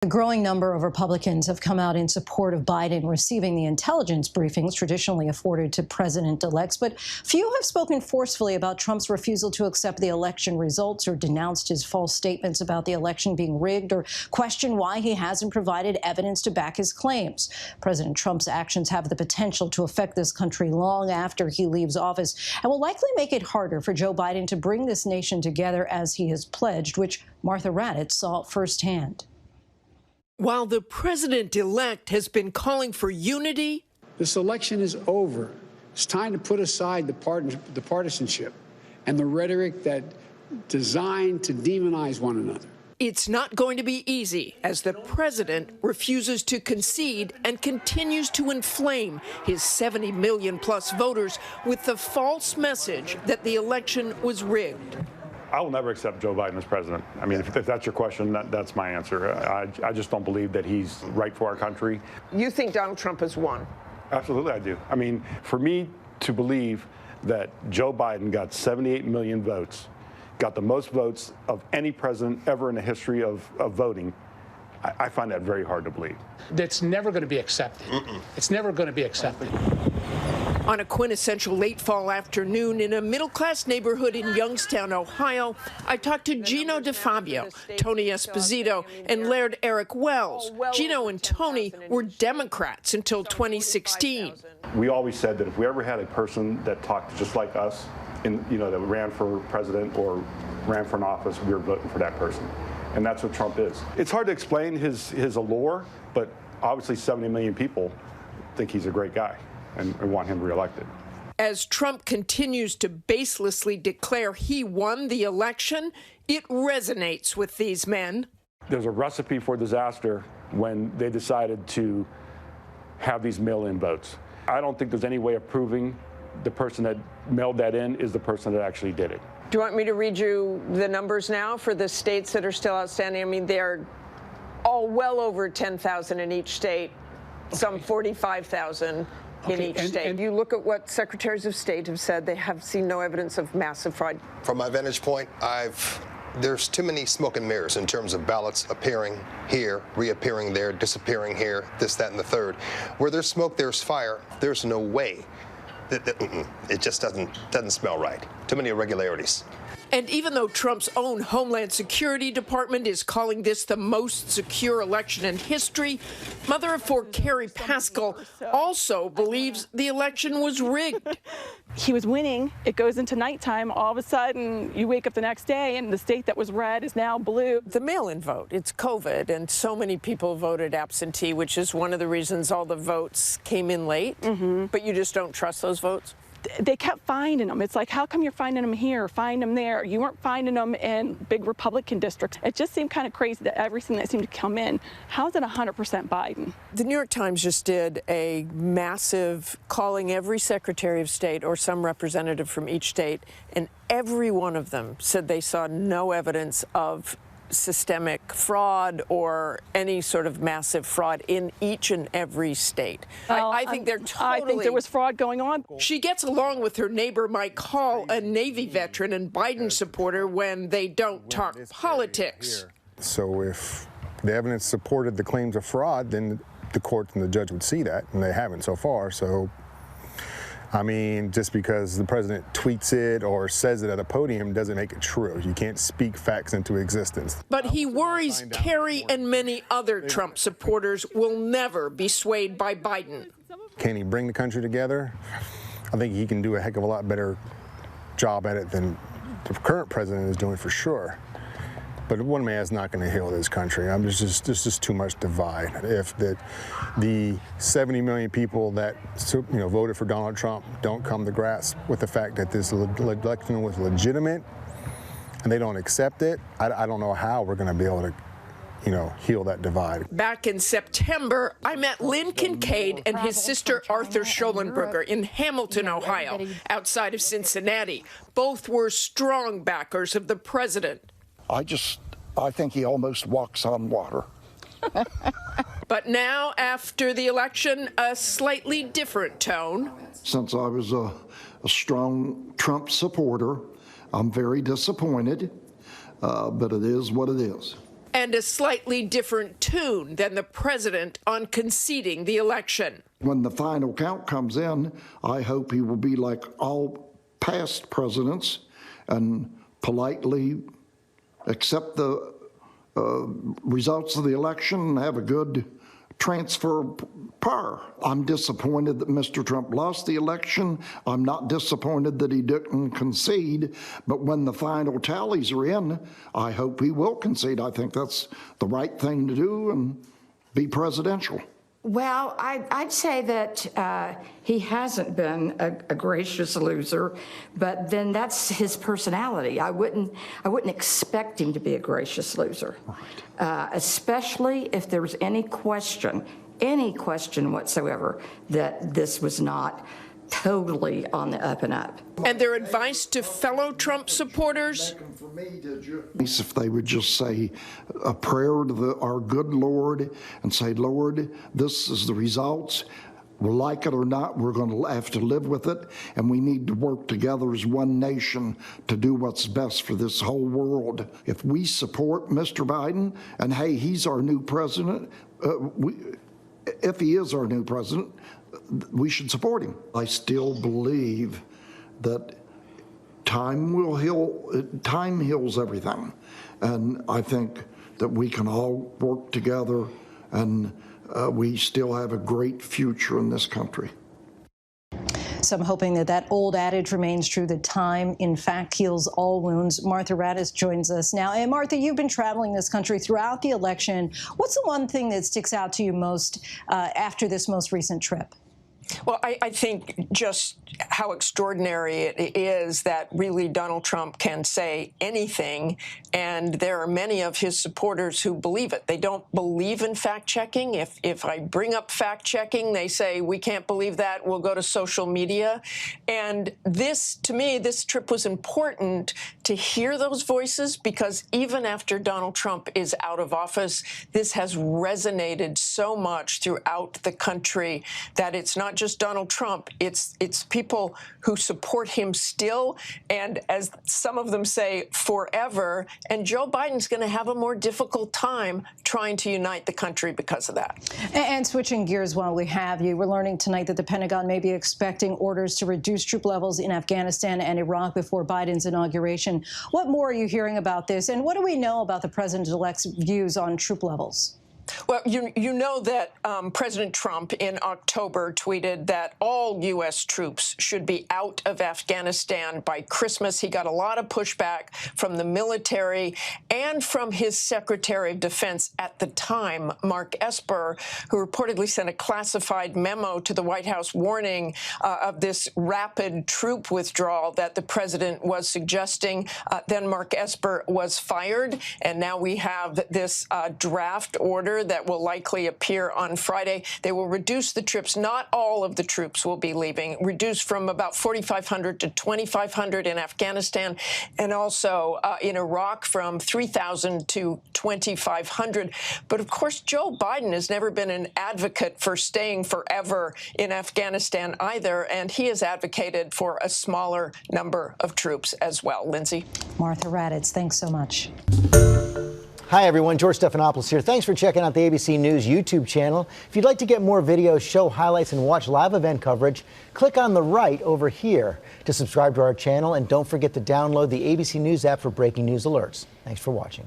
A growing number of Republicans have come out in support of Biden receiving the intelligence briefings traditionally afforded to president-elects, but few have spoken forcefully about Trump's refusal to accept the election results or denounced his false statements about the election being rigged or questioned why he hasn't provided evidence to back his claims. President Trump's actions have the potential to affect this country long after he leaves office and will likely make it harder for Joe Biden to bring this nation together as he has pledged, which Martha Raddatz saw firsthand. While the president-elect has been calling for unity, this election is over. It's time to put aside the partisanship and the rhetoric that designed to demonize one another. It's not going to be easy as the president refuses to concede and continues to inflame his 70 million-plus voters with the false message that the election was rigged. I will never accept Joe Biden as president. I mean, if that's your question, that's my answer. I just don't believe that he's right for our country. You think Donald Trump has won? Absolutely, I do. I mean, for me to believe that Joe Biden got 78 million votes, got the most votes of any president ever in the history of voting, I find that very hard to believe. That's never going to be accepted. It's never going to be accepted. On a quintessential late fall afternoon in a middle-class neighborhood in Youngstown, Ohio, I talked to Gino DeFabio, Tony Esposito, and Laird Eric Wells. Gino and Tony were Democrats until 2016. We always said that if we ever had a person that talked just like us, that ran for president or ran for an office, we were voting for that person. And that's what Trump is. It's hard to explain his allure, but obviously 70 million people think he's a great guy and want him reelected. As Trump continues to baselessly declare he won the election, it resonates with these men. There's a recipe for disaster when they decided to have these mail-in votes. I don't think there's any way of proving the person that mailed that in is the person that actually did it. Do you want me to read you the numbers now for the states that are still outstanding? I mean, they're all well over 10,000 in each state, some 45,000 in each state. And you look at what secretaries of state have said, they have seen no evidence of massive fraud. From my vantage point, there's too many smoke and mirrors in terms of ballots appearing here, reappearing there, disappearing here, this, that, and the third. Where there's smoke, there's fire. There's no way. It just doesn't smell right. Too many irregularities. And even though Trump's own Homeland Security Department is calling this the most secure election in history, mother of four Carrie Pascal also believes the election was rigged. He was winning. It goes into nighttime. All of a sudden, you wake up the next day, and the state that was red is now blue. The mail-in vote, it's COVID, and so many people voted absentee, which is one of the reasons all the votes came in late. But you just don't trust those votes? They kept finding them. It's like, how come you're finding them here, find them there? You weren't finding them in big Republican districts. It just seemed kind of crazy that everything that seemed to come in, how is it 100% Biden? The New York Times just did a massive calling every Secretary of State or some representative from each state, and every one of them said they saw no evidence of systemic fraud or any sort of massive fraud in each and every state. I think they're totally... I think there was fraud going on. She gets along with her neighbor Mike Hall, a Navy veteran and Biden supporter, when they don't talk politics. So if the evidence supported the claims of fraud, then the court and the judge would see that, and they haven't so far. So I mean, just because the president tweets it or says it at a podium doesn't make it true. You can't speak facts into existence. But he worries Carrie and many other Trump supporters will never be swayed by Biden. Can he bring the country together? I think he can do a heck of a lot better job at it than the current president is doing, for sure. But one man is not going to heal this country. There's just too much divide. If the 70 million people that voted for Donald Trump don't come to grasp with the fact that this election was legitimate, and they don't accept it, I don't know how we're going to be able to heal that divide. Back in September, I met Lynn Kincaid and his sister Arthur Schollenberger in Hamilton, Ohio, outside of Cincinnati. Both were strong backers of the president. I think he almost walks on water. But now, after the election, a slightly different tone. Since I was a strong Trump supporter, I'm very disappointed, but it is what it is. and a slightly different tune than the president on conceding the election. When the final count comes in, I hope he will be like all past presidents and politely accept the results of the election and have a good transfer power. I'm disappointed that Mr. Trump lost the election. I'm not disappointed that he didn't concede, but when the final tallies are in, I hope he will concede. I think that's the right thing to do and be presidential. Well, I'd say that he hasn't been a gracious loser, but then that's his personality. I wouldn't expect him to be a gracious loser, especially if there was any question whatsoever that this was not totally on the up and up. And their advice to fellow Trump supporters? If they would just say a prayer to our good Lord and say, Lord, this is the results. We'll like it or not, we're going to have to live with it, and we need to work together as one nation to do what's best for this whole world. If we support Mr. Biden, and hey, he's our new president, if he is our new president, we should support him. I still believe that time heals everything. And I think that we can all work together, and we still have a great future in this country. Some hoping that that old adage remains true, that time, in fact, heals all wounds. Martha Raddatz joins us now. And Martha, you've been traveling this country throughout the election. What's the one thing that sticks out to you most after this most recent trip? Well, I think just how extraordinary it is that really Donald Trump can say anything, and there are many of his supporters who believe it. They don't believe in fact-checking. If I bring up fact-checking, they say, we can't believe that, we'll go to social media. And this, to me, this trip was important to hear those voices, because even after Donald Trump is out of office, this has resonated so much throughout the country that it's not just Donald Trump, it's people who support him still, and as some of them say, forever. And Joe Biden's going to have a more difficult time trying to unite the country because of that. And switching gears while we have you, we're learning tonight that the Pentagon may be expecting orders to reduce troop levels in Afghanistan and Iraq before Biden's inauguration. What more are you hearing about this, and what do we know about the president-elect's views on troop levels? Well, you know that President Trump in October tweeted that all U.S. troops should be out of Afghanistan by Christmas. He got a lot of pushback from the military and from his Secretary of Defense at the time, Mark Esper, who reportedly sent a classified memo to the White House warning of this rapid troop withdrawal that the president was suggesting. Then Mark Esper was fired, and now we have this draft order that will likely appear on Friday. They will reduce the troops. Not all of the troops will be leaving, reduced from about 4,500 to 2,500 in Afghanistan, and also in Iraq from 3,000 to 2,500. But of course, Joe Biden has never been an advocate for staying forever in Afghanistan either, and he has advocated for a smaller number of troops as well. Lindsay. Martha Raddatz, thanks so much. Hi, everyone. George Stephanopoulos here. Thanks for checking out the ABC News YouTube channel. If you'd like to get more videos, show highlights, and watch live event coverage, click on the right over here to subscribe to our channel. And don't forget to download the ABC News app for breaking news alerts. Thanks for watching.